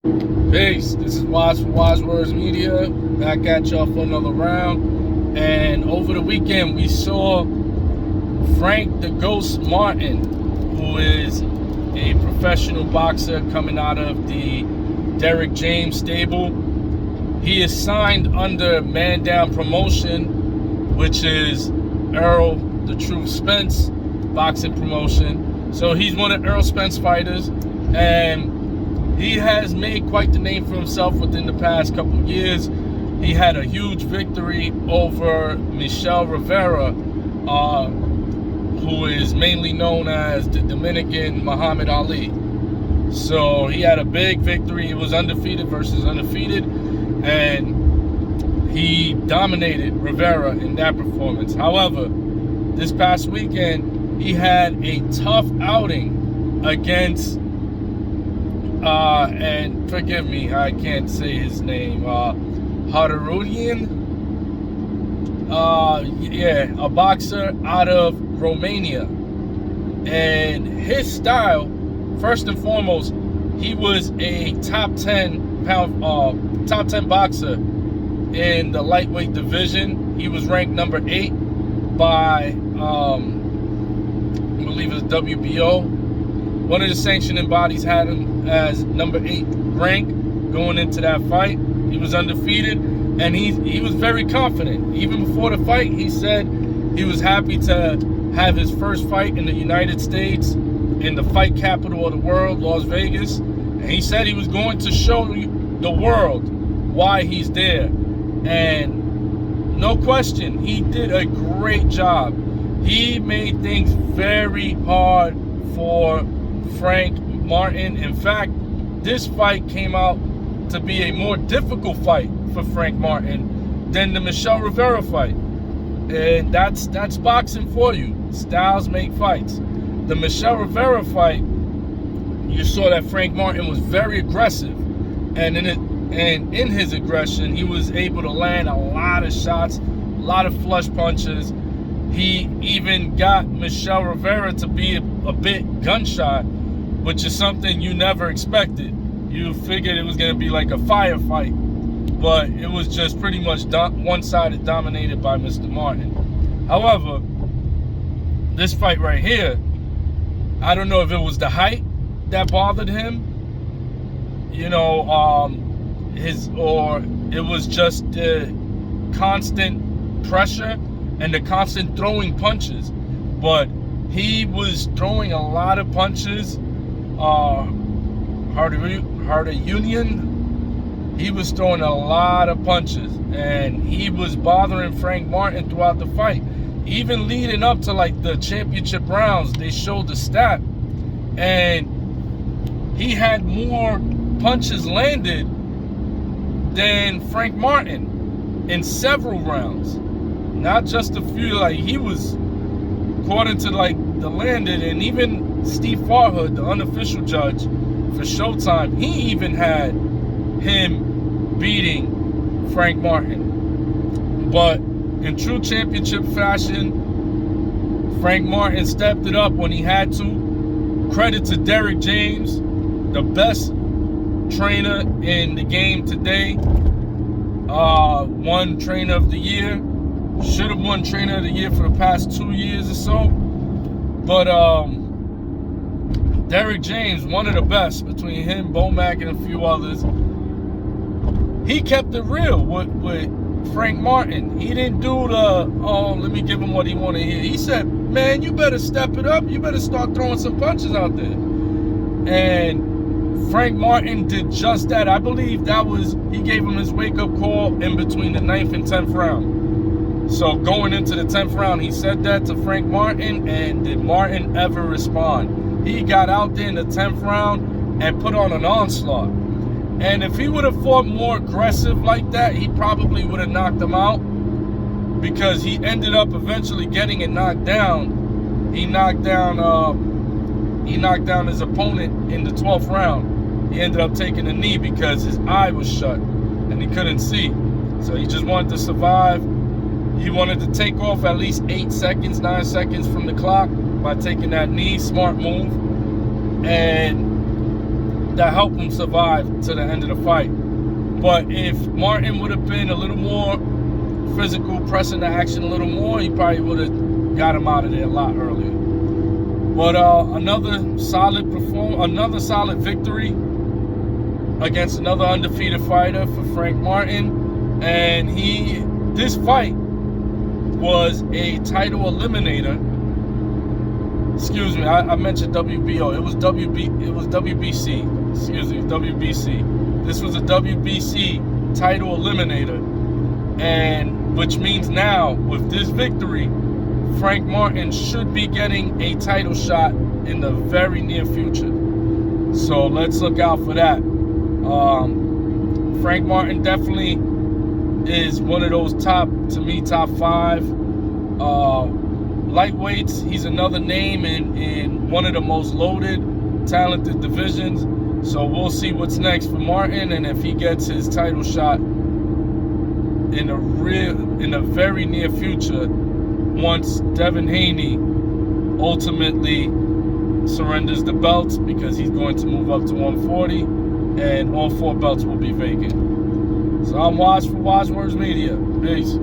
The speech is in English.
Peace. This is Wise for Wise Words Media. Back at y'all for another round. And over the weekend, we saw Frank the Ghost Martin, who is a professional boxer coming out of the Derrick James stable. He is signed under Man Down Promotion, which is Earl the Truth Spence boxing promotion. So he's one of Earl Spence fighters, and he has made quite the name for himself within the past couple of years. He had a huge victory over Michel Rivera, who is mainly known as the Dominican Muhammad Ali. So he had a big victory. He was undefeated versus undefeated, and he dominated Rivera in that performance. However, this past weekend, he had a tough outing against and forgive me, I can't say his name. Harutyunan, a boxer out of Romania. And his style, first and foremost, he was a top 10 boxer in the lightweight division. He was ranked number 8 by, I believe it's WBO. One of the sanctioning bodies had him as number 8 rank going into that fight. He was undefeated, and he was very confident. Even before the fight, he said he was happy to have his first fight in the United States, in the fight capital of the world, Las Vegas. And he said he was going to show the world why he's there. And no question, he did a great job. He made things very hard for Frank Martin. In fact, this fight came out to be a more difficult fight for Frank Martin than the Michel Rivera fight. And that's boxing for you. Styles make fights. The Michel Rivera fight, you saw that Frank Martin was very aggressive, and in his aggression, he was able to land a lot of shots, a lot of flush punches. He even got Michel Rivera to be a bit gunshot, which is something you never expected. You figured it was going to be like a firefight, but it was just pretty much one-sided, dominated by Mr. Martin. However, this fight right here, I don't know if it was the height that bothered him, or it was just the constant pressure and the constant throwing punches. But he was throwing a lot of punches. Harutyunan, he was throwing a lot of punches, and he was bothering Frank Martin throughout the fight. Even leading up to like the championship rounds, they showed the stat, and he had more punches landed than Frank Martin in several rounds, not just a few. Like, he was, according to like the landed, and even Steve Farhood, the unofficial judge for Showtime, he even had him beating Frank Martin. But in true championship fashion, Frank Martin stepped it up when he had to. Credit to Derrick James, the best trainer in the game today. Won Trainer of the Year. Should have won Trainer of the Year for the past 2 years or so. But Derrick James, one of the best between him, Bomac, and a few others. He kept it real with Frank Martin. He didn't do the, let me give him what he wanted to hear. He said, man, you better step it up. You better start throwing some punches out there. And Frank Martin did just that. I believe he gave him his wake-up call in between the 9th and 10th round. So going into the 10th round, he said that to Frank Martin, and did Martin ever respond? He got out there in the 10th round and put on an onslaught. And if he would have fought more aggressive like that, he probably would have knocked him out, because he ended up eventually getting it knocked down. He knocked down his opponent in the 12th round. He ended up taking a knee because his eye was shut and he couldn't see. So he just wanted to survive. He wanted to take off at least 8 seconds, 9 seconds from the clock by taking that knee. Smart move. And that helped him survive to the end of the fight. But if Martin would have been a little more physical, pressing the action a little more, he probably would have got him out of there a lot earlier. But another solid victory against another undefeated fighter for Frank Martin. And this fight was a title eliminator. Excuse me, I mentioned WBO. It was WBC. Excuse me, WBC. This was a WBC title eliminator, and which means now with this victory, Frank Martin should be getting a title shot in the very near future. So let's look out for that. Frank Martin definitely is one of those top 5 lightweights. He's another name in one of the most loaded, talented divisions. So we'll see what's next for Martin, and if he gets his title shot in the very near future, once Devin Haney ultimately surrenders the belts, because he's going to move up to 140, and all 4 belts will be vacant. So I'm Watch for Watchwords Media. Peace.